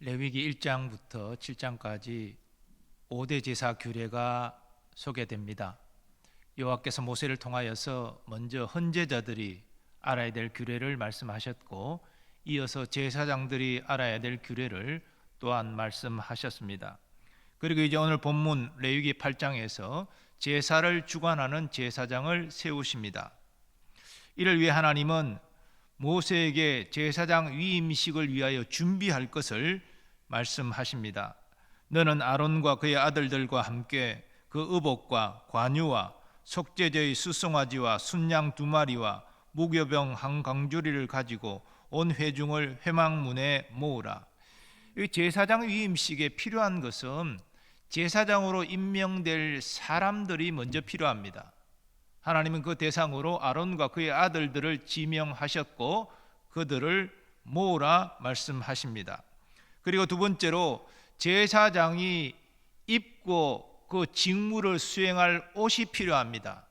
레위기 1장부터 7장까지 5대 제사 규례가 소개됩니다. 여호와께서 모세를 통하여서 먼저 헌제자들이 알아야 될 규례를 말씀하셨고, 이어서 제사장들이 알아야 될 규례를 또한 말씀하셨습니다. 그리고 이제 오늘 본문 레위기 8장에서 제사를 주관하는 제사장을 세우십니다. 이를 위해 하나님은 모세에게 제사장 위임식을 위하여 준비할 것을 말씀하십니다. 너는 아론과 그의 아들들과 함께 그 의복과 관유와 속죄제의 수송아지와 순양 2마리와 무교병 한 강주리를 가지고 온 회중을 회막문에 모으라. 이 제사장 위임식에 필요한 것은 제사장으로 임명될 사람들이 먼저 필요합니다. 하나님은 그 대상으로 아론과 그의 아들들을 지명하셨고 그들을 모으라 말씀하십니다. 그리고 두 번째로 제사장이 입고 그 직무를 수행할 옷이 필요합니다.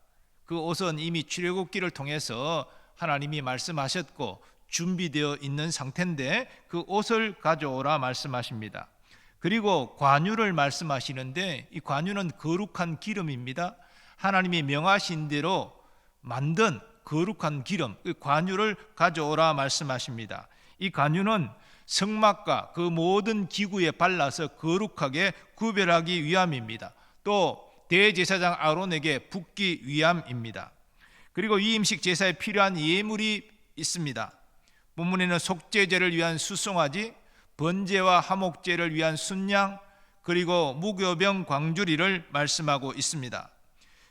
그 옷은 이미 출애굽기를 통해서 하나님이 말씀하셨고 준비되어 있는 상태인데 그 옷을 가져오라 말씀하십니다. 그리고 관유를 말씀하시는데 이 관유는 거룩한 기름입니다. 하나님이 명하신 대로 만든 거룩한 기름, 그 관유를 가져오라 말씀하십니다. 이 관유는 성막과 그 모든 기구에 발라서 거룩하게 구별하기 위함입니다. 또 대제사장 아론에게 붓기 위함입니다. 그리고 위임식 제사에 필요한 예물이 있습니다. 본문에는 속죄제를 위한 수송아지, 번제와 화목제를 위한 순양, 그리고 무교병 광주리를 말씀하고 있습니다.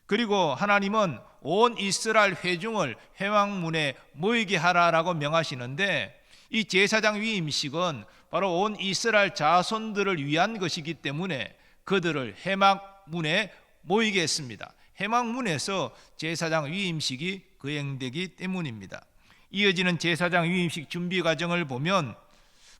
그리고 하나님은 온 이스라엘 회중을 회막문에 모이게 하라라고 명하시는데, 이 제사장 위임식은 바로 온 이스라엘 자손들을 위한 것이기 때문에 그들을 회막문에 모이게 했습니다. 회막문에서 제사장 위임식이 거행되기 때문입니다. 이어지는 제사장 위임식 준비 과정을 보면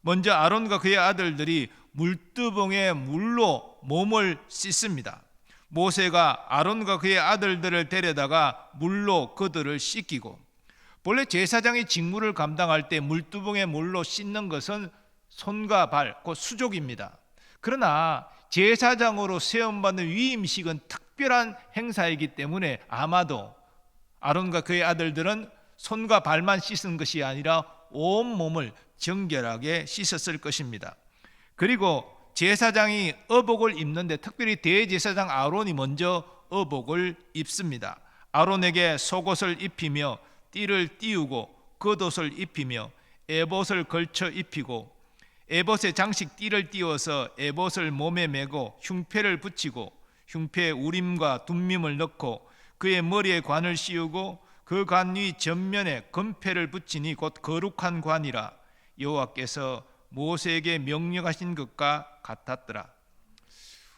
먼저 아론과 그의 아들들이 물두봉에 물로 몸을 씻습니다. 모세가 아론과 그의 아들들을 데려다가 물로 그들을 씻기고, 본래 제사장의 직무를 감당할 때 물두봉에 물로 씻는 것은 손과 발, 곧 수족입니다. 그러나 제사장으로 세움받는 위임식은 특별한 행사이기 때문에 아마도 아론과 그의 아들들은 손과 발만 씻은 것이 아니라 온 몸을 정결하게 씻었을 것입니다. 그리고 제사장이 의복을 입는데 특별히 대제사장 아론이 먼저 의복을 입습니다. 아론에게 속옷을 입히며 띠를 띄우고 겉옷을 입히며 에봇을 걸쳐 입히고, 에봇에 장식 띠를 띄워서 에봇을 몸에 메고 흉패를 붙이고 흉패에 우림과 둠밈을 넣고 그의 머리에 관을 씌우고 그 관 위 전면에 금패를 붙이니 곧 거룩한 관이라 여호와께서 모세에게 명령하신 것과 같았더라.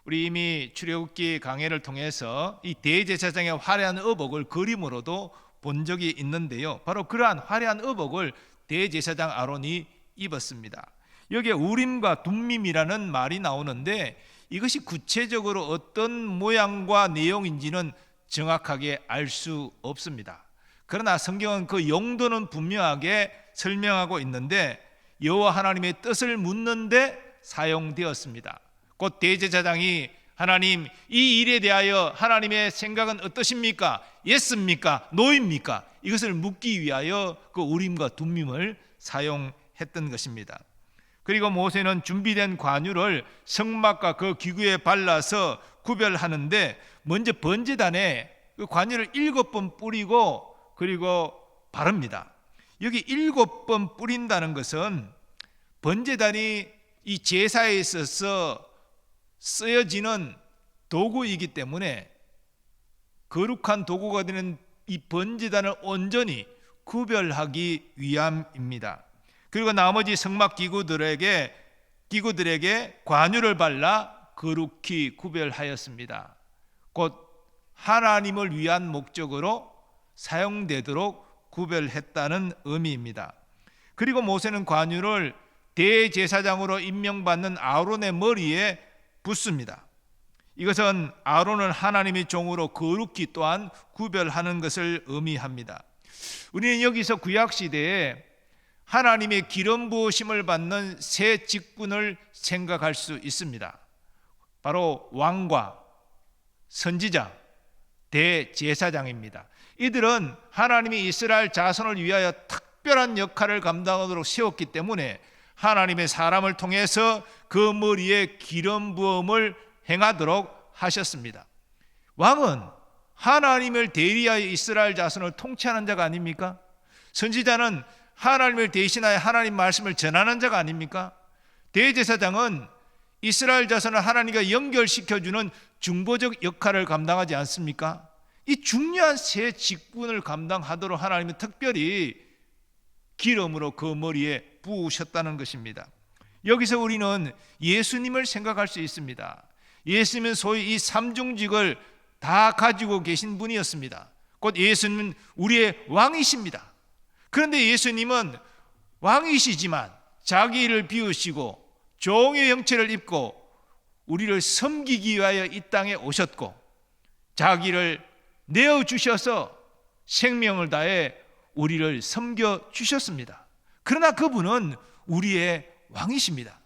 우리 이미 출애굽기 강해를 통해서 이 대제사장의 화려한 의복을 그림으로도 본 적이 있는데요, 바로 그러한 화려한 의복을 대제사장 아론이 입었습니다. 여기에 우림과 둠밈이라는 말이 나오는데 이것이 구체적으로 어떤 모양과 내용인지는 정확하게 알 수 없습니다. 그러나 성경은 그 용도는 분명하게 설명하고 있는데 여호와 하나님의 뜻을 묻는데 사용되었습니다. 곧 대제사장이 하나님, 이 일에 대하여 하나님의 생각은 어떠십니까? 예스입니까? 노입니까? 이것을 묻기 위하여 그 우림과 둠밈을 사용했던 것입니다. 그리고 모세는 준비된 관유를 성막과 그 기구에 발라서 구별하는데 먼저 번제단에 그 관유를 7번 뿌리고 그리고 바릅니다. 여기 7번 뿌린다는 것은 번제단이 이 제사에 있어서 쓰여지는 도구이기 때문에 거룩한 도구가 되는 이 번제단을 온전히 구별하기 위함입니다. 그리고 나머지 성막 기구들에게 관유를 발라 거룩히 구별하였습니다. 곧 하나님을 위한 목적으로 사용되도록 구별했다는 의미입니다. 그리고 모세는 관유를 대제사장으로 임명받는 아론의 머리에 붓습니다. 이것은 아론을 하나님의 종으로 거룩히 또한 구별하는 것을 의미합니다. 우리는 여기서 구약시대에 하나님의 기름 부으심을 받는 새 직분을 생각할 수 있습니다. 바로 왕과 선지자, 대제사장입니다. 이들은 하나님이 이스라엘 자손을 위하여 특별한 역할을 감당하도록 세웠기 때문에 하나님의 사람을 통해서 그 머리에 기름 부음을 행하도록 하셨습니다. 왕은 하나님을 대리하여 이스라엘 자손을 통치하는 자가 아닙니까? 선지자는 하나님을 대신하여 하나님 말씀을 전하는 자가 아닙니까? 대제사장은 이스라엘 자손을 하나님과 연결시켜주는 중보적 역할을 감당하지 않습니까? 이 중요한 세 직분을 감당하도록 하나님은 특별히 기름으로 그 머리에 부으셨다는 것입니다. 여기서 우리는 예수님을 생각할 수 있습니다. 예수님은 소위 이 삼중직을 다 가지고 계신 분이었습니다. 곧 예수님은 우리의 왕이십니다. 그런데 예수님은 왕이시지만 자기 일을 비우시고 종의 형체를 입고 우리를 섬기기 위하여 이 땅에 오셨고 자기를 내어주셔서 생명을 다해 우리를 섬겨주셨습니다. 그러나 그분은 우리의 왕이십니다.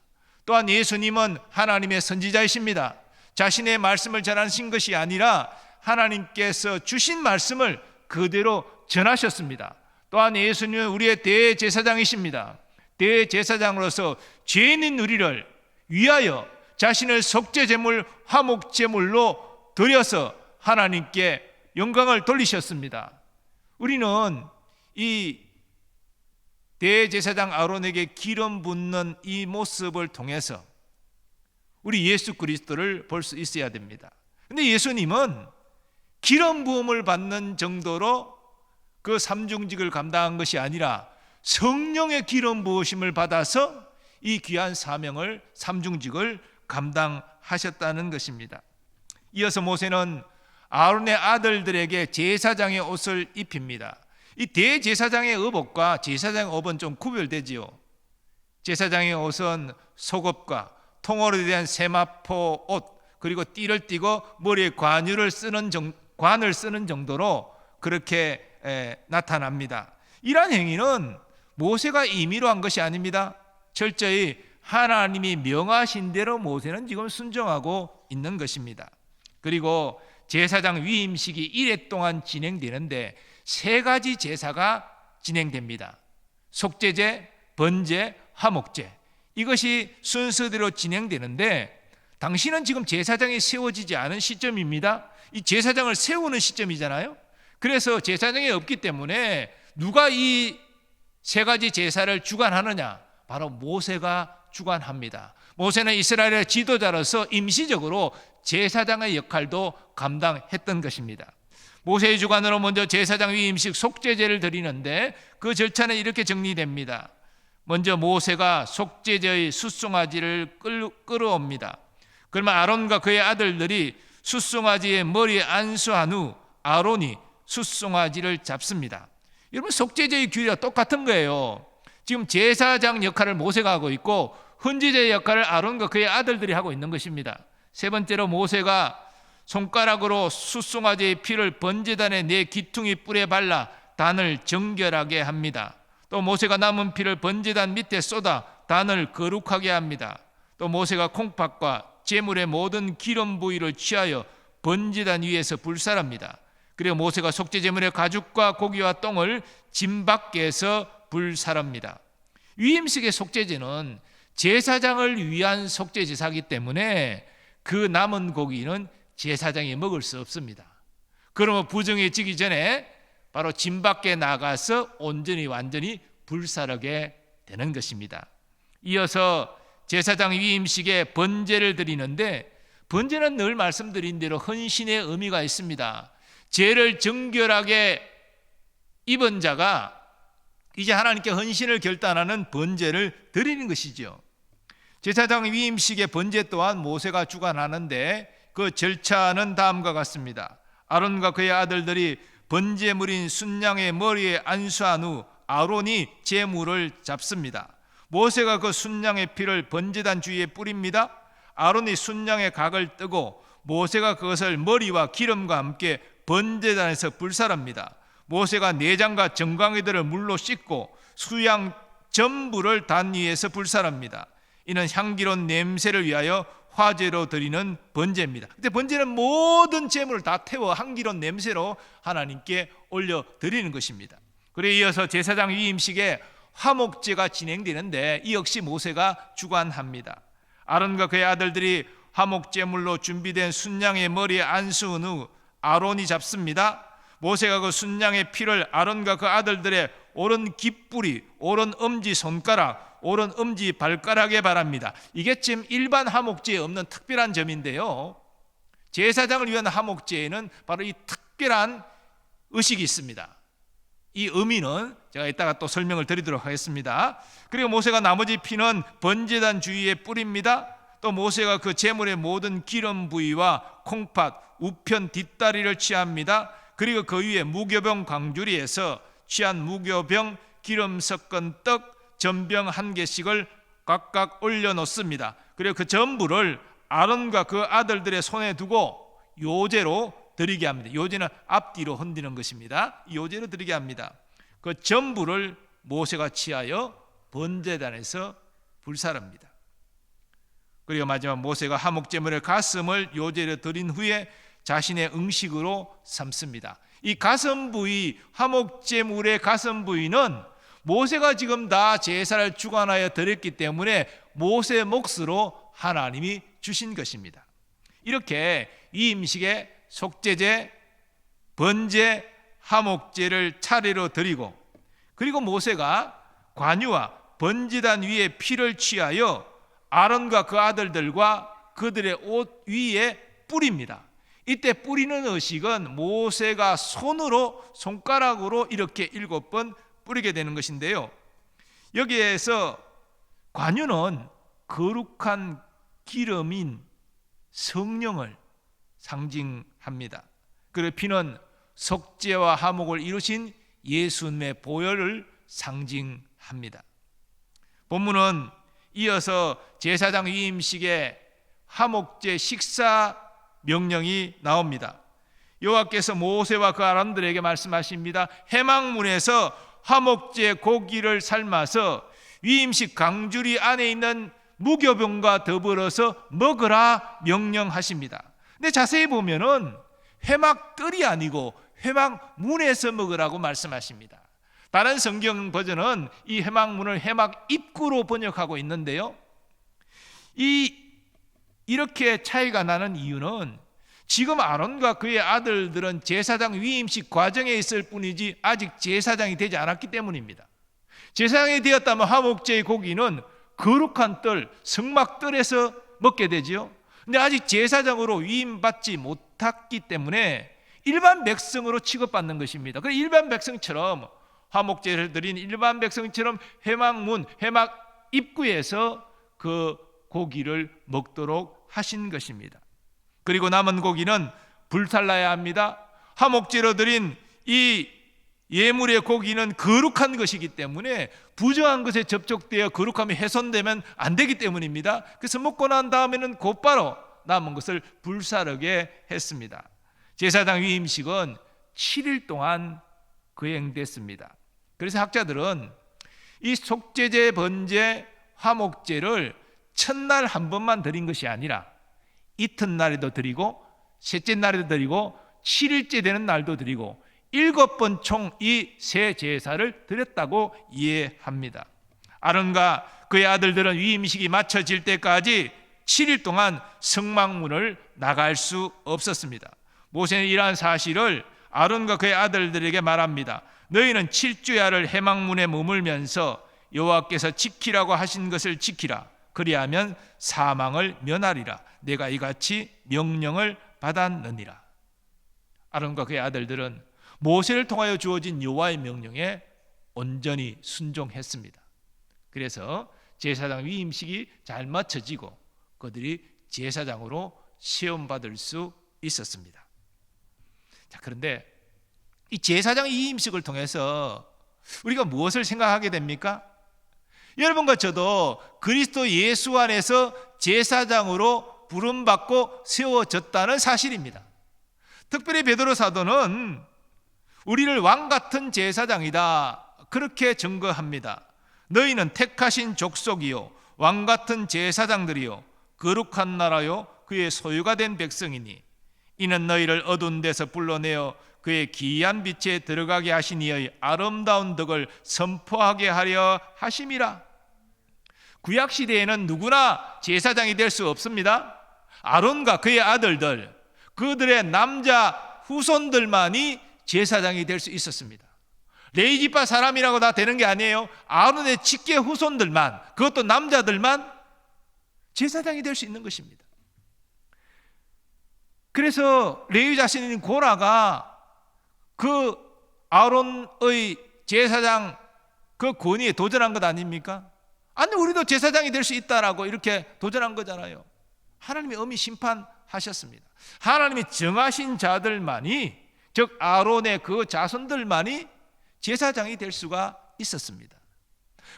또한 예수님은 하나님의 선지자이십니다. 자신의 말씀을 전하신 것이 아니라 하나님께서 주신 말씀을 그대로 전하셨습니다. 또한 예수님은 우리의 대제사장이십니다. 대제사장으로서 죄인인 우리를 위하여 자신을 속죄제물, 화목제물로 드려서 하나님께 영광을 돌리셨습니다. 우리는 이 대제사장 아론에게 기름 붓는 이 모습을 통해서 우리 예수 그리스도를 볼 수 있어야 됩니다. 그런데 예수님은 기름 부음을 받는 정도로 그 삼중직을 감당한 것이 아니라 성령의 기름 부으심을 받아서 이 귀한 사명을, 삼중직을 감당하셨다는 것입니다. 이어서 모세는 아론의 아들들에게 제사장의 옷을 입힙니다. 이 대제사장의 의복과 제사장의 옷은 좀 구별되지요. 제사장의 옷은 속옷과 통으로 된 세마포 옷, 그리고 띠를 띠고 머리에 관을 쓰는 정도로 그렇게 나타납니다. 이러한 행위는 모세가 임의로 한 것이 아닙니다. 철저히 하나님이 명하신 대로 모세는 지금 순종하고 있는 것입니다. 그리고 제사장 위임식이 1회 동안 진행되는데 세 가지 제사가 진행됩니다. 속죄제, 번제, 화목제. 이것이 순서대로 진행되는데 당시는 지금 제사장이 세워지지 않은 시점입니다. 이 제사장을 세우는 시점이잖아요. 그래서 제사장이 없기 때문에 누가 이 세 가지 제사를 주관하느냐? 바로 모세가 주관합니다. 모세는 이스라엘의 지도자로서 임시적으로 제사장의 역할도 감당했던 것입니다. 모세의 주관으로 먼저 제사장 위임식 속죄제를 드리는데 그 절차는 이렇게 정리됩니다. 먼저 모세가 속죄제의 숫송아지를 끌어옵니다. 그러면 아론과 그의 아들들이 숫송아지의 머리에 안수한 후 아론이 숫송아지를 잡습니다. 여러분, 속죄제의 규례와 똑같은 거예요. 지금 제사장 역할을 모세가 하고 있고 헌지제의 역할을 아론과 그의 아들들이 하고 있는 것입니다. 세 번째로 모세가 손가락으로 숫송아지의 피를 번제단의 네 기퉁이 뿔에 발라 단을 정결하게 합니다. 또 모세가 남은 피를 번제단 밑에 쏟아 단을 거룩하게 합니다. 또 모세가 콩팥과 제물의 모든 기름 부위를 취하여 번제단 위에서 불살합니다. 그리고 모세가 속죄제물의 가죽과 고기와 똥을 짐 밖에서 불살합니다. 위임식의 속죄제는 제사장을 위한 속죄제사이기 때문에 그 남은 고기는 제사장이 먹을 수 없습니다. 그러면 부정해지기 전에 바로 짐 밖에 나가서 온전히 완전히 불사르게 되는 것입니다. 이어서 제사장 위임식에 번제를 드리는데 번제는 늘 말씀드린 대로 헌신의 의미가 있습니다. 죄를 정결하게 입은 자가 이제 하나님께 헌신을 결단하는 번제를 드리는 것이죠. 제사장 위임식의 번제 또한 모세가 주관하는데 그 절차는 다음과 같습니다. 아론과 그의 아들들이 번제물인 순양의 머리에 안수한 후 아론이 제물을 잡습니다. 모세가 그 순양의 피를 번제단 주위에 뿌립니다. 아론이 순양의 각을 뜨고 모세가 그것을 머리와 기름과 함께 번제단에서 불살합니다. 모세가 내장과 정강이들을 물로 씻고 수양 전부를 단 위에서 불살합니다. 이는 향기로운 냄새를 위하여 화제로 드리는 번제입니다. 근데 번제는 모든 제물을 다 태워 향기로운 냄새로 하나님께 올려 드리는 것입니다. 그리고 이어서 제사장 위임식에 화목제가 진행되는데 이 역시 모세가 주관합니다. 아론과 그의 아들들이 화목제물로 준비된 순양의 머리에 안수은 후 아론이 잡습니다. 모세가 그 순양의 피를 아론과 그 아들들의 오른 깃뿌리, 오른 엄지 손가락, 오른 엄지 발가락에 바랍니다. 이게 지금 일반 화목제에 없는 특별한 점인데요, 제사장을 위한 화목제에는 바로 이 특별한 의식이 있습니다. 이 의미는 제가 이따가 또 설명을 드리도록 하겠습니다. 그리고 모세가 나머지 피는 번제단 주위에 뿌립니다. 또 모세가 그 제물의 모든 기름 부위와 콩팥, 우편 뒷다리를 취합니다. 그리고 그 위에 무교병 광주리에서 취한 무교병, 기름 섞은 떡, 전병 한 개씩을 각각 올려놓습니다. 그리고 그 전부를 아론과 그 아들들의 손에 두고 요제로 드리게 합니다. 요제는 앞뒤로 흔드는 것입니다. 요제로 드리게 합니다. 그 전부를 모세가 취하여 번제단에서 불사릅니다. 그리고 마지막 모세가 화목제물의 가슴을 요제로 드린 후에 자신의 응식으로 삼습니다. 이 가슴 부위, 화목제물의 가슴 부위는 모세가 지금 다 제사를 주관하여 드렸기 때문에 모세의 몫으로 하나님이 주신 것입니다. 이렇게 이 음식에 속죄제, 번제, 화목제를 차례로 드리고, 그리고 모세가 관유와 번제단 위에 피를 취하여 아론과 그 아들들과 그들의 옷 위에 뿌립니다. 이때 뿌리는 의식은 모세가 손가락으로 이렇게 7번 뿌리게 되는 것인데요, 여기에서 관유는 거룩한 기름인 성령을 상징합니다. 그리고 피는 속죄와 화목을 이루신 예수님의 보혈을 상징합니다. 본문은 이어서 제사장 위임식에 화목제 식사 명령이 나옵니다. 여호와께서 모세와 그 아론들에게 말씀하십니다. 회막문에서 화목제 고기를 삶아서 위임식 강주리 안에 있는 무교병과 더불어서 먹으라 명령하십니다. 근데 자세히 보면은 회막뜰이 아니고 회막문에서 먹으라고 말씀하십니다. 다른 성경 버전은 이 회막문을 회막 입구로 번역하고 있는데요, 이렇게 차이가 나는 이유는 지금 아론과 그의 아들들은 제사장 위임식 과정에 있을 뿐이지 아직 제사장이 되지 않았기 때문입니다. 제사장이 되었다면 화목제의 고기는 거룩한 뜰, 성막뜰에서 먹게 되지요. 근데 아직 제사장으로 위임받지 못했기 때문에 일반 백성으로 취급받는 것입니다. 그래서 일반 백성처럼 화목제를 드린 일반 백성처럼 회막문, 회막 입구에서 그 고기를 먹도록 하신 것입니다. 그리고 남은 고기는 불살라야 합니다. 화목제로 드린 이 예물의 고기는 거룩한 것이기 때문에 부정한 것에 접촉되어 거룩함이 훼손되면 안 되기 때문입니다. 그래서 먹고 난 다음에는 곧바로 남은 것을 불사르게 했습니다. 제사장 위임식은 7일 동안 거행됐습니다. 그래서 학자들은 이 속죄제, 번제, 화목제를 첫날 한 번만 드린 것이 아니라 이튿날에도 드리고 셋째 날에도 드리고 7일째 되는 날도 드리고 7번 총 이 세 제사를 드렸다고 이해합니다. 아론과 그의 아들들은 위임식이 마쳐질 때까지 7일 동안 성막문을 나갈 수 없었습니다. 모세는 이러한 사실을 아론과 그의 아들들에게 말합니다. 너희는 7주야를 회막문에 머물면서 여호와께서 지키라고 하신 것을 지키라. 그리하면 사망을 면하리라. 내가 이같이 명령을 받았느니라. 아론과 그의 아들들은 모세를 통하여 주어진 여호와의 명령에 온전히 순종했습니다. 그래서 제사장 위임식이 잘 마쳐지고 그들이 제사장으로 시험받을 수 있었습니다. 자, 그런데 이 제사장 위임식을 통해서 우리가 무엇을 생각하게 됩니까? 여러분과 저도 그리스도 예수 안에서 제사장으로 부름받고 세워졌다는 사실입니다. 특별히 베드로 사도는 우리를 왕 같은 제사장이다 그렇게 증거합니다. 너희는 택하신 족속이요 왕같은 제사장들이요 거룩한 나라요 그의 소유가 된 백성이니 이는 너희를 어두운 데서 불러내어 그의 기이한 빛에 들어가게 하신 이의 아름다운 덕을 선포하게 하려 하심이라. 구약 시대에는 누구나 제사장이 될 수 없습니다. 아론과 그의 아들들, 그들의 남자 후손들만이 제사장이 될 수 있었습니다. 레위지파 사람이라고 다 되는 게 아니에요. 아론의 직계 후손들만, 그것도 남자들만 제사장이 될 수 있는 것입니다. 그래서 레위 자신인 고라가 그 아론의 제사장 그 권위에 도전한 것 아닙니까? 아니, 우리도 제사장이 될 수 있다라고 이렇게 도전한 거잖아요. 하나님이 엄히 심판하셨습니다. 하나님이 정하신 자들만이, 즉 아론의 그 자손들만이 제사장이 될 수가 있었습니다.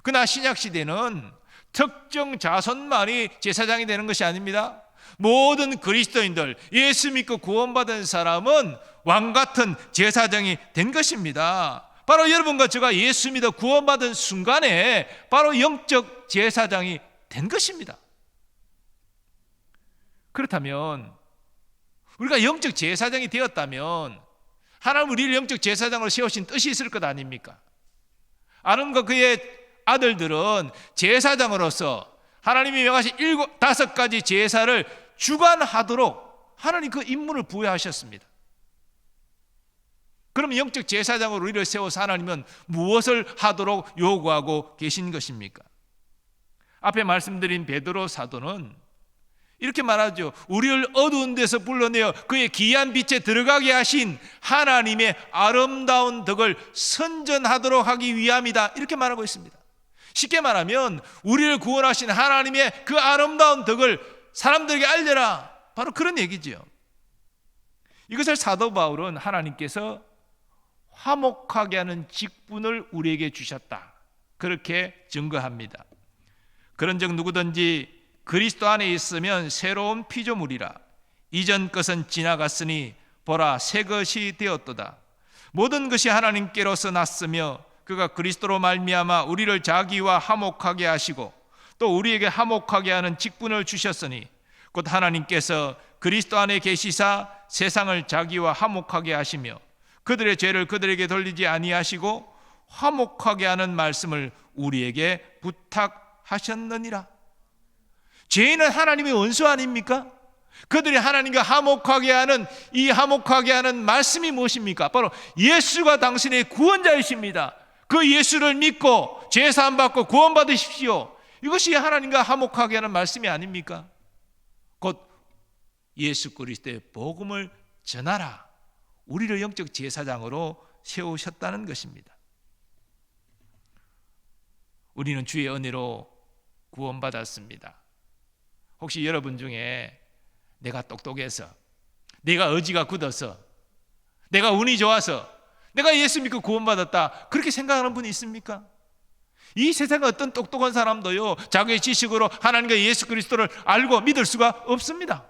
그러나 신약시대는 특정 자손만이 제사장이 되는 것이 아닙니다. 모든 그리스도인들, 예수 믿고 구원받은 사람은 왕같은 제사장이 된 것입니다. 바로 여러분과 제가 예수 믿어 구원받은 순간에 바로 영적 제사장이 된 것입니다. 그렇다면 우리가 영적 제사장이 되었다면 하나님 우리를 영적 제사장으로 세우신 뜻이 있을 것 아닙니까? 아론과 그의 아들들은 제사장으로서 하나님이 명하신 5가지 제사를 주관하도록 하나님 그 임무를 부여하셨습니다. 그럼 영적 제사장으로 우리를 세워서 하나님은 무엇을 하도록 요구하고 계신 것입니까? 앞에 말씀드린 베드로 사도는 이렇게 말하죠. 우리를 어두운 데서 불러내어 그의 기이한 빛에 들어가게 하신 하나님의 아름다운 덕을 선전하도록 하기 위함이다, 이렇게 말하고 있습니다. 쉽게 말하면 우리를 구원하신 하나님의 그 아름다운 덕을 사람들에게 알려라, 바로 그런 얘기죠. 이것을 사도 바울은 하나님께서 화목하게 하는 직분을 우리에게 주셨다, 그렇게 증거합니다. 그런즉 누구든지 그리스도 안에 있으면 새로운 피조물이라. 이전 것은 지나갔으니 보라 새 것이 되었도다. 모든 것이 하나님께로서 났으며 그가 그리스도로 말미암아 우리를 자기와 화목하게 하시고 또 우리에게 화목하게 하는 직분을 주셨으니 곧 하나님께서 그리스도 안에 계시사 세상을 자기와 화목하게 하시며 그들의 죄를 그들에게 돌리지 아니하시고 화목하게 하는 말씀을 우리에게 부탁하셨느니라. 죄인은 하나님의 원수 아닙니까? 그들이 하나님과 화목하게 하는 이 화목하게 하는 말씀이 무엇입니까? 바로 예수가 당신의 구원자이십니다. 그 예수를 믿고 죄사함 받고 구원받으십시오. 이것이 하나님과 화목하게 하는 말씀이 아닙니까? 곧 예수 그리스도의 복음을 전하라. 우리를 영적 제사장으로 세우셨다는 것입니다. 우리는 주의 은혜로 구원받았습니다. 혹시 여러분 중에 내가 똑똑해서, 내가 의지가 굳어서, 내가 운이 좋아서 내가 예수 믿고 구원받았다, 그렇게 생각하는 분이 있습니까? 이 세상의 어떤 똑똑한 사람도요, 자기의 지식으로 하나님과 예수 그리스도를 알고 믿을 수가 없습니다.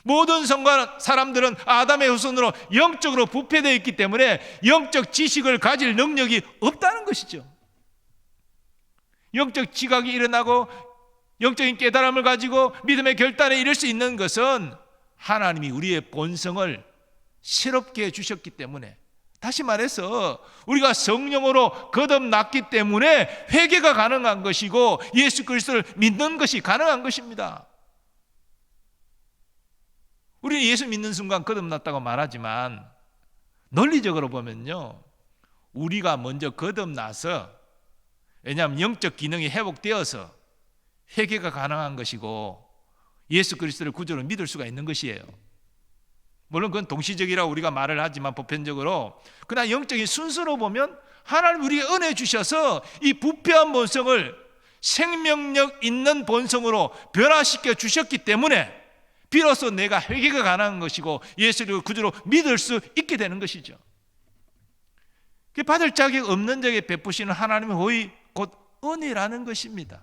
모든 사람들은 아담의 후손으로 영적으로 부패되어 있기 때문에 영적 지식을 가질 능력이 없다는 것이죠. 영적 지각이 일어나고 영적인 깨달음을 가지고 믿음의 결단에 이를 수 있는 것은 하나님이 우리의 본성을 새롭게 해주셨기 때문에, 다시 말해서 우리가 성령으로 거듭났기 때문에 회개가 가능한 것이고 예수 그리스도를 믿는 것이 가능한 것입니다. 우리는 예수 믿는 순간 거듭났다고 말하지만 논리적으로 보면요, 우리가 먼저 거듭나서, 왜냐하면 영적 기능이 회복되어서 회개가 가능한 것이고 예수 그리스도를 구주로 믿을 수가 있는 것이에요. 물론 그건 동시적이라고 우리가 말을 하지만 보편적으로, 그러나 영적인 순서로 보면 하나님 우리에게 은혜 주셔서 이 부패한 본성을 생명력 있는 본성으로 변화시켜 주셨기 때문에 비로소 내가 회개가 가능한 것이고 예수를 구주로 믿을 수 있게 되는 것이죠. 받을 자격 없는 자에게 베푸시는 하나님의 호의, 곧 은혜라는 것입니다.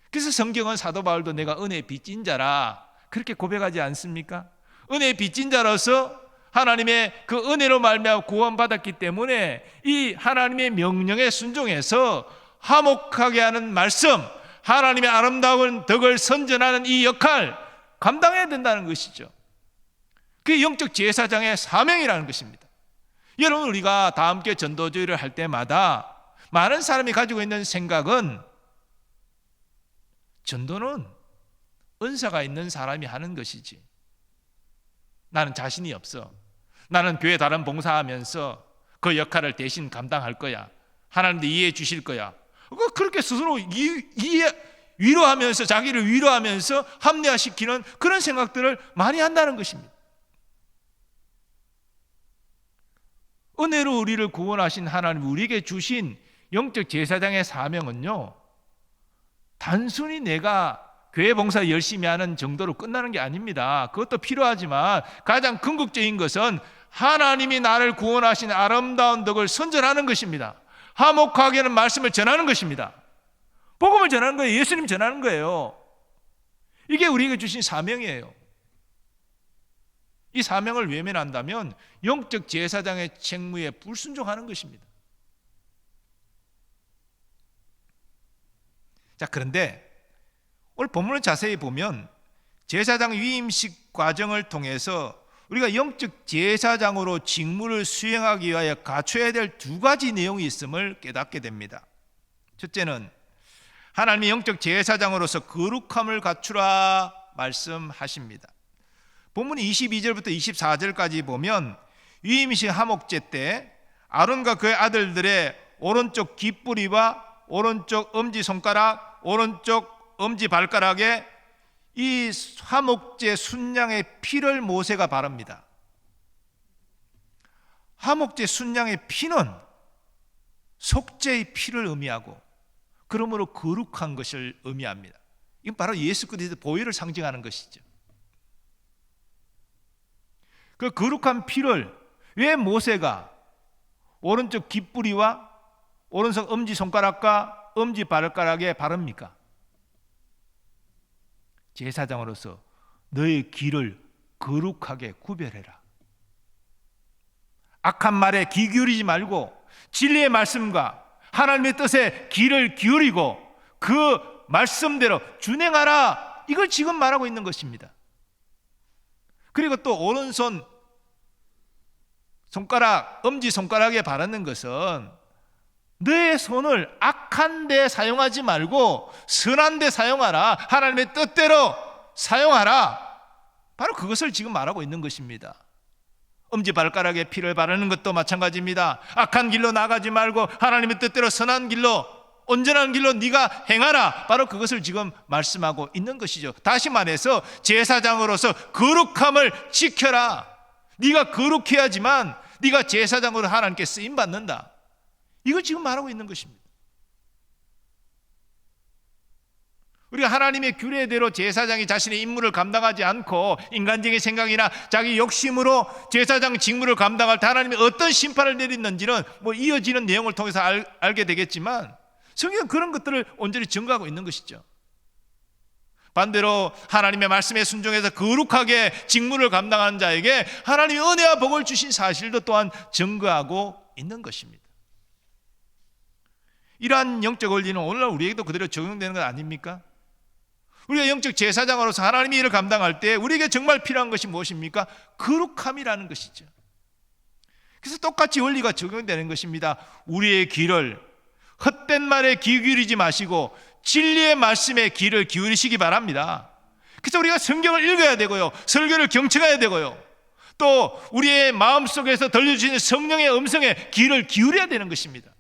그래서 성경은 사도 바울도 내가 은혜의 빚진 자라 그렇게 고백하지 않습니까? 은혜의 빚진 자로서 하나님의 그 은혜로 말미암아 구원받았기 때문에 이 하나님의 명령에 순종해서 화목하게 하는 말씀, 하나님의 아름다운 덕을 선전하는 이 역할 감당해야 된다는 것이죠. 그게 영적 제사장의 사명이라는 것입니다. 여러분, 우리가 다 함께 전도주의를 할 때마다 많은 사람이 가지고 있는 생각은 전도는 은사가 있는 사람이 하는 것이지, 나는 자신이 없어, 나는 교회 다른 봉사하면서 그 역할을 대신 감당할 거야, 하나님도 이해해 주실 거야, 그렇게 스스로 위로하면서, 자기를 위로하면서 합리화시키는 그런 생각들을 많이 한다는 것입니다. 은혜로 우리를 구원하신 하나님, 우리에게 주신 영적 제사장의 사명은요, 단순히 내가 교회 봉사 열심히 하는 정도로 끝나는 게 아닙니다. 그것도 필요하지만 가장 궁극적인 것은 하나님이 나를 구원하신 아름다운 덕을 선전하는 것입니다. 화목하게 하는 말씀을 전하는 것입니다. 복음을 전하는 거예요. 예수님 전하는 거예요. 이게 우리에게 주신 사명이에요. 이 사명을 외면한다면 영적 제사장의 책무에 불순종하는 것입니다. 자, 그런데 오늘 본문을 자세히 보면 제사장 위임식 과정을 통해서 우리가 영적 제사장으로 직무를 수행하기 위하여 갖춰야 될 두 가지 내용이 있음을 깨닫게 됩니다. 첫째는 하나님의 영적 제사장으로서 거룩함을 갖추라 말씀하십니다. 본문 22절부터 24절까지 보면 위임식 화목제 때 아론과 그의 아들들의 오른쪽 깃뿌리와 오른쪽 엄지손가락, 오른쪽 엄지발가락에 이 화목제 순양의 피를 모세가 바릅니다. 화목제 순양의 피는 속죄의 피를 의미하고 그러므로 거룩한 것을 의미합니다. 이건 바로 예수 그리스도의 보혈을 상징하는 것이죠. 그 거룩한 피를 왜 모세가 오른쪽 깃뿌리와 오른쪽 엄지손가락과 엄지발가락에 바릅니까? 제사장으로서 너의 길을 거룩하게 구별해라. 악한 말에 귀 기울이지 말고 진리의 말씀과 하나님의 뜻에 귀를 기울이고 그 말씀대로 준행하라. 이걸 지금 말하고 있는 것입니다. 그리고 또 오른손 손가락, 엄지손가락에 바르는 것은 너의 손을 악한 데 사용하지 말고 선한 데 사용하라. 하나님의 뜻대로 사용하라. 바로 그것을 지금 말하고 있는 것입니다. 엄지발가락에 피를 바르는 것도 마찬가지입니다. 악한 길로 나가지 말고 하나님의 뜻대로 선한 길로, 온전한 길로 네가 행하라. 바로 그것을 지금 말씀하고 있는 것이죠. 다시 말해서 제사장으로서 거룩함을 지켜라. 네가 거룩해야지만 네가 제사장으로 하나님께 쓰임받는다. 이걸 지금 말하고 있는 것입니다. 우리가 하나님의 규례대로 제사장이 자신의 임무를 감당하지 않고 인간적인 생각이나 자기 욕심으로 제사장 직무를 감당할 때 하나님이 어떤 심판을 내리는지는 이어지는 내용을 통해서 알게 되겠지만 성경은 그런 것들을 온전히 증거하고 있는 것이죠. 반대로 하나님의 말씀에 순종해서 거룩하게 직무를 감당하는 자에게 하나님이 은혜와 복을 주신 사실도 또한 증거하고 있는 것입니다. 이러한 영적 원리는 오늘날 우리에게도 그대로 적용되는 것 아닙니까? 우리가 영적 제사장으로서 하나님의 일을 감당할 때 우리에게 정말 필요한 것이 무엇입니까? 거룩함이라는 것이죠. 그래서 똑같이 원리가 적용되는 것입니다. 우리의 귀를 헛된 말에 귀 기울이지 마시고 진리의 말씀에 귀를 기울이시기 바랍니다. 그래서 우리가 성경을 읽어야 되고요, 설교를 경청해야 되고요, 또 우리의 마음속에서 들려주시는 성령의 음성에 귀를 기울여야 되는 것입니다.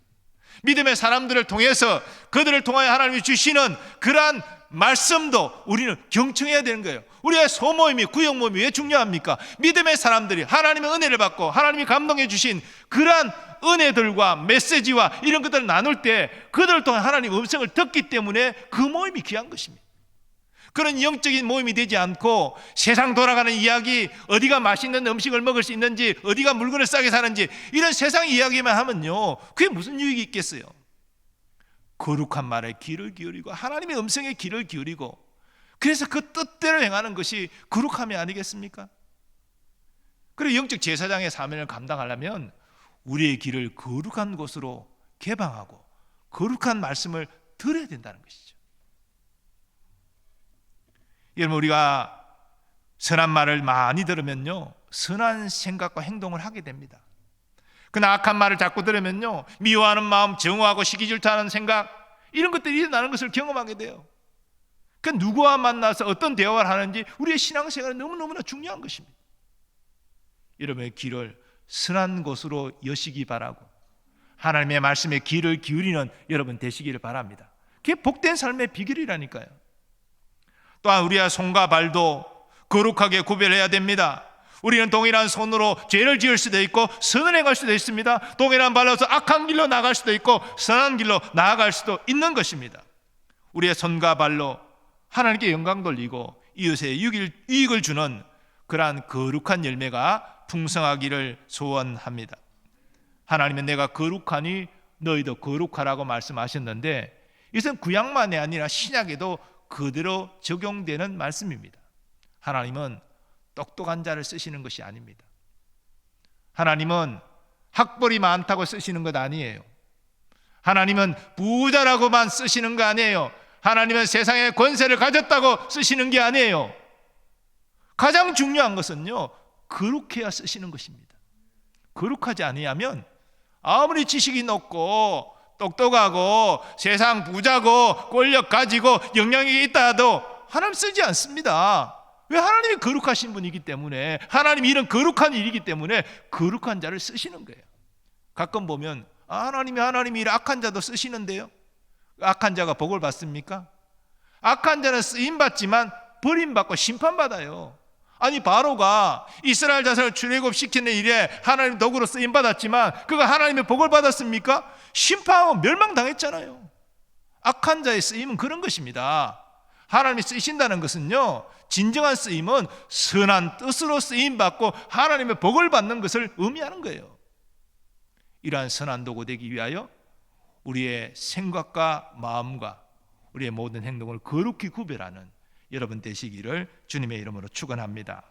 믿음의 사람들을 통해서 그들을 통하여 하나님이 주시는 그러한 말씀도 우리는 경청해야 되는 거예요. 우리의 소모임이, 구역 모임이 왜 중요합니까? 믿음의 사람들이 하나님의 은혜를 받고 하나님이 감동해 주신 그러한 은혜들과 메시지와 이런 것들을 나눌 때 그들을 통해 하나님의 음성을 듣기 때문에 그 모임이 귀한 것입니다. 그런 영적인 모임이 되지 않고 세상 돌아가는 이야기, 어디가 맛있는 음식을 먹을 수 있는지, 어디가 물건을 싸게 사는지 이런 세상 이야기만 하면요, 그게 무슨 유익이 있겠어요? 거룩한 말에 귀를 기울이고 하나님의 음성에 귀를 기울이고 그래서 그 뜻대로 행하는 것이 거룩함이 아니겠습니까? 그리고 영적 제사장의 사명을 감당하려면 우리의 길을 거룩한 곳으로 개방하고 거룩한 말씀을 들어야 된다는 것이죠. 여러분, 우리가 선한 말을 많이 들으면요, 선한 생각과 행동을 하게 됩니다. 그러나 악한 말을 자꾸 들으면요, 미워하는 마음, 정오하고 시기질투하는 생각, 이런 것들이 일어나는 것을 경험하게 돼요. 그 누구와 만나서 어떤 대화를 하는지 우리의 신앙생활은 너무너무나 중요한 것입니다. 여러분의 길을 선한 곳으로 여시기 바라고 하나님의 말씀에 귀를 기울이는 여러분 되시기를 바랍니다. 그게 복된 삶의 비결이라니까요. 또한 우리의 손과 발도 거룩하게 구별해야 됩니다. 우리는 동일한 손으로 죄를 지을 수도 있고 선을 행할 수도 있습니다. 동일한 발로서 악한 길로 나갈 수도 있고 선한 길로 나아갈 수도 있는 것입니다. 우리의 손과 발로 하나님께 영광 돌리고 이웃에 유익을 주는 그러한 거룩한 열매가 풍성하기를 소원합니다. 하나님은 내가 거룩하니 너희도 거룩하라고 말씀하셨는데, 이것은 구약만이 아니라 신약에도 그대로 적용되는 말씀입니다. 하나님은 똑똑한 자를 쓰시는 것이 아닙니다. 하나님은 학벌이 많다고 쓰시는 것 아니에요. 하나님은 부자라고만 쓰시는 거 아니에요. 하나님은 세상의 권세를 가졌다고 쓰시는 게 아니에요. 가장 중요한 것은요, 거룩해야 쓰시는 것입니다. 거룩하지 아니하면 아무리 지식이 높고 똑똑하고 세상 부자고 권력 가지고 영향력이 있다 해도 하나님 쓰지 않습니다. 왜? 하나님이 거룩하신 분이기 때문에, 하나님이 이런 거룩한 일이기 때문에 거룩한 자를 쓰시는 거예요. 가끔 보면 하나님이 이런 악한 자도 쓰시는데요, 악한 자가 복을 받습니까? 악한 자는 쓰임받지만 버림받고 심판받아요. 아니, 바로가 이스라엘 자손을 출애굽시키는 일에 하나님 도구로 쓰임받았지만 그가 하나님의 복을 받았습니까? 심판하고 멸망당했잖아요. 악한 자의 쓰임은 그런 것입니다. 하나님이 쓰신다는 것은요, 진정한 쓰임은 선한 뜻으로 쓰임받고 하나님의 복을 받는 것을 의미하는 거예요. 이러한 선한 도구 되기 위하여 우리의 생각과 마음과 우리의 모든 행동을 거룩히 구별하는 여러분 되시기를 주님의 이름으로 축원합니다.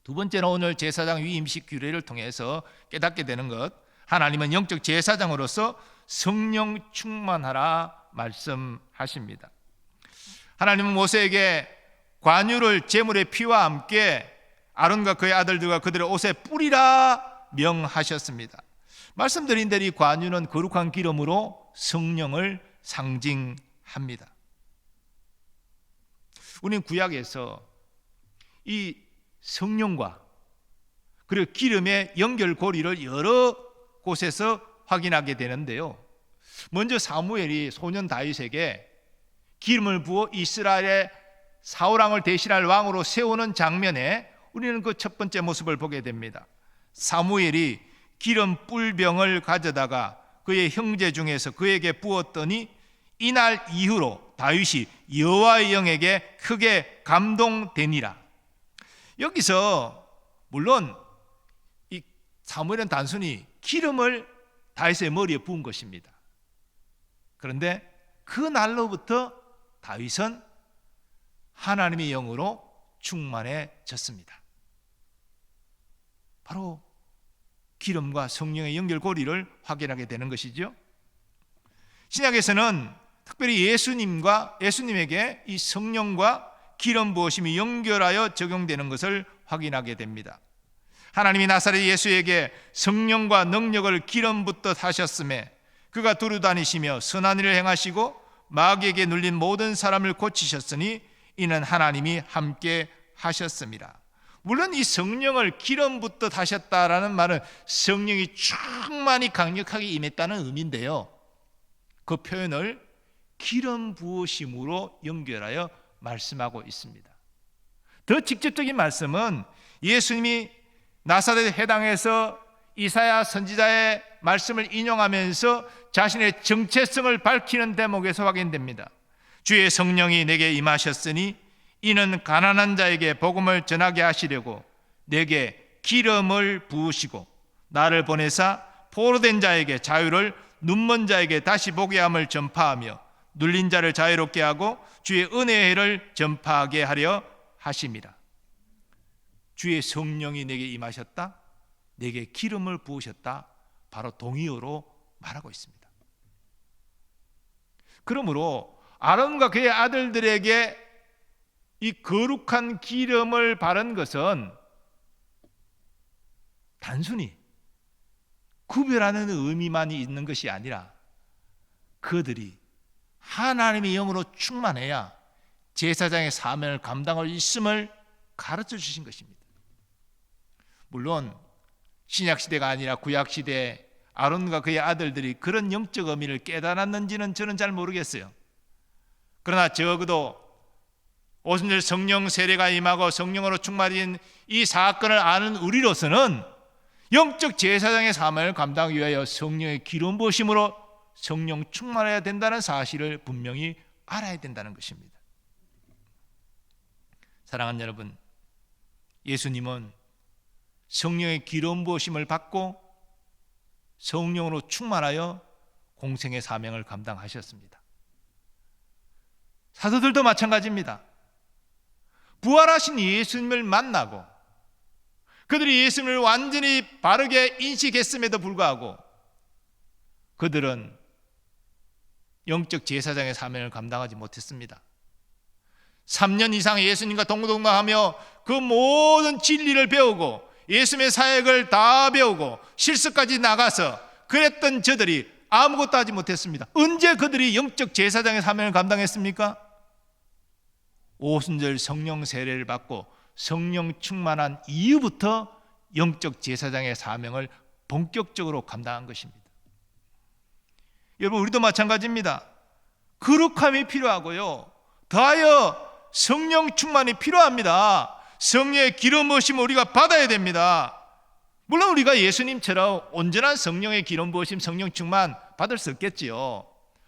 두 번째는 오늘 제사장 위임식 규례를 통해서 깨닫게 되는 것, 하나님은 영적 제사장으로서 성령 충만하라 말씀하십니다. 하나님은 모세에게 관유를 제물의 피와 함께 아론과 그의 아들들과 그들의 옷에 뿌리라 명하셨습니다. 말씀드린 대로 이 관유는 거룩한 기름으로 성령을 상징합니다. 우리는 구약에서 이 성령과 그리고 기름의 연결고리를 여러 곳에서 확인하게 되는데요, 먼저 사무엘이 소년 다윗에게 기름을 부어 이스라엘의 사울왕을 대신할 왕으로 세우는 장면에 우리는 그 첫 번째 모습을 보게 됩니다. 사무엘이 기름 뿔병을 가져다가 그의 형제 중에서 그에게 부었더니 이날 이후로 다윗이 여호와의 영에게 크게 감동되니라. 여기서 물론 이 사무엘은 단순히 기름을 다윗의 머리에 부은 것입니다. 그런데 그 날로부터 다윗은 하나님의 영으로 충만해졌습니다. 바로 기름과 성령의 연결고리를 확인하게 되는 것이죠. 신약에서는 특별히 예수님에게 이 성령과 기름 부으심이 연결하여 적용되는 것을 확인하게 됩니다. 하나님이 나사렛 예수에게 성령과 능력을 기름 붓듯 하셨음에 그가 두루다니시며 선한 일을 행하시고 마귀에게 눌린 모든 사람을 고치셨으니 이는 하나님이 함께 하셨습니다. 물론 이 성령을 기름 붓듯 하셨다라는 말은 성령이 충만히 강력하게 임했다는 의미인데요, 그 표현을 기름 부으심으로 연결하여 말씀하고 있습니다. 더 직접적인 말씀은 예수님이 나사렛 회당에서 이사야 선지자의 말씀을 인용하면서 자신의 정체성을 밝히는 대목에서 확인됩니다. 주의 성령이 내게 임하셨으니 이는 가난한 자에게 복음을 전하게 하시려고 내게 기름을 부으시고 나를 보내사 포로된 자에게 자유를, 눈먼 자에게 다시 보게 함을 전파하며 눌린 자를 자유롭게 하고 주의 은혜의 해를 전파하게 하려 하심이라. 주의 성령이 내게 임하셨다, 내게 기름을 부으셨다, 바로 동의어로 말하고 있습니다. 그러므로 아론과 그의 아들들에게 이 거룩한 기름을 바른 것은 단순히 구별하는 의미만이 있는 것이 아니라 그들이 하나님의 영으로 충만해야 제사장의 사명을 감당할 수 있음을 가르쳐 주신 것입니다. 물론 신약시대가 아니라 구약시대에 아론과 그의 아들들이 그런 영적 의미를 깨달았는지는 저는 잘 모르겠어요. 그러나 적어도 오순절 성령 세례가 임하고 성령으로 충만인 이 사건을 아는 우리로서는 영적 제사장의 사명을 감당하기 위하여 성령의 기름 부으심으로 성령 충만해야 된다는 사실을 분명히 알아야 된다는 것입니다. 사랑하는 여러분, 예수님은 성령의 기름 부으심을 받고 성령으로 충만하여 공생의 사명을 감당하셨습니다. 사도들도 마찬가지입니다. 부활하신 예수님을 만나고 그들이 예수님을 완전히 바르게 인식했음에도 불구하고 그들은 영적 제사장의 사명을 감당하지 못했습니다. 3년 이상 예수님과 동고동락하며 그 모든 진리를 배우고 예수님의 사역을 다 배우고 실습까지 나가서 그랬던 저들이 아무것도 하지 못했습니다. 언제 그들이 영적 제사장의 사명을 감당했습니까? 오순절 성령 세례를 받고 성령 충만한 이후부터 영적 제사장의 사명을 본격적으로 감당한 것입니다. 여러분, 우리도 마찬가지입니다. 거룩함이 필요하고요, 더하여 성령 충만이 필요합니다. 성령의 기름 부으심을 우리가 받아야 됩니다. 물론 우리가 예수님처럼 온전한 성령의 기름 부으심, 성령 충만 받을 수 없겠지요.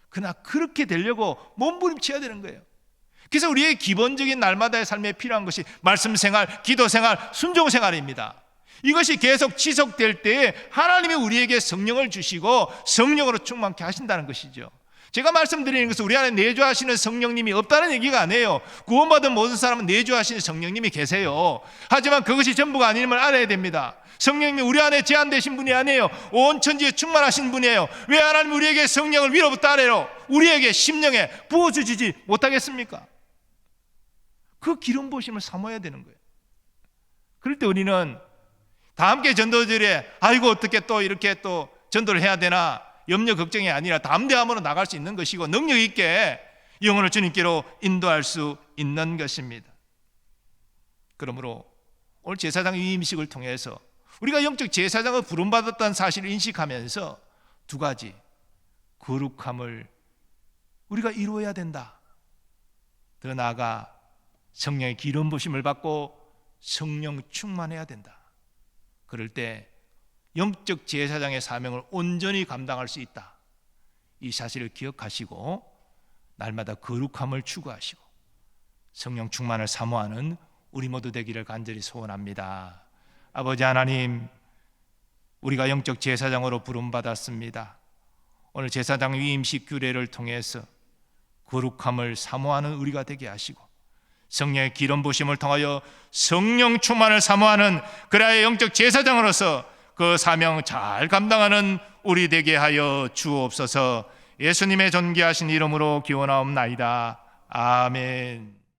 그러나 그렇게 되려고 몸부림쳐야 되는 거예요. 그래서 우리의 기본적인 날마다의 삶에 필요한 것이 말씀 생활, 기도 생활, 순종 생활입니다. 이것이 계속 지속될 때에 하나님이 우리에게 성령을 주시고 성령으로 충만케 하신다는 것이죠. 제가 말씀드리는 것은 우리 안에 내주하시는 성령님이 없다는 얘기가 아니에요. 구원받은 모든 사람은 내주하시는 성령님이 계세요. 하지만 그것이 전부가 아님을 알아야 됩니다. 성령님이 우리 안에 제한되신 분이 아니에요. 온 천지에 충만하신 분이에요. 왜 하나님이 우리에게 성령을 위로부터 아래로 우리에게 심령에 부어주시지 못하겠습니까? 그 기름 부으심을 사모해야 되는 거예요. 그럴 때 우리는 다 함께 전도절에 아이고 어떻게 또 이렇게 또 전도를 해야 되나 염려 걱정이 아니라 담대함으로 나갈 수 있는 것이고 능력 있게 영혼을 주님께로 인도할 수 있는 것입니다. 그러므로 오늘 제사장 위임식을 통해서 우리가 영적 제사장을 부름받았다는 사실을 인식하면서 두 가지, 거룩함을 우리가 이루어야 된다. 더 나아가 성령의 기름 부으심을 받고 성령 충만해야 된다. 그럴 때 영적 제사장의 사명을 온전히 감당할 수 있다. 이 사실을 기억하시고 날마다 거룩함을 추구하시고 성령 충만을 사모하는 우리 모두 되기를 간절히 소원합니다. 아버지 하나님, 우리가 영적 제사장으로 부름받았습니다. 오늘 제사장 위임식 규례를 통해서 거룩함을 사모하는 우리가 되게 하시고 성령의 기름 부으심을 통하여 성령 충만을 사모하는 그라의 영적 제사장으로서 그 사명 잘 감당하는 우리 되게 하여 주옵소서. 예수님의 존귀하신 이름으로 기원하옵나이다. 아멘.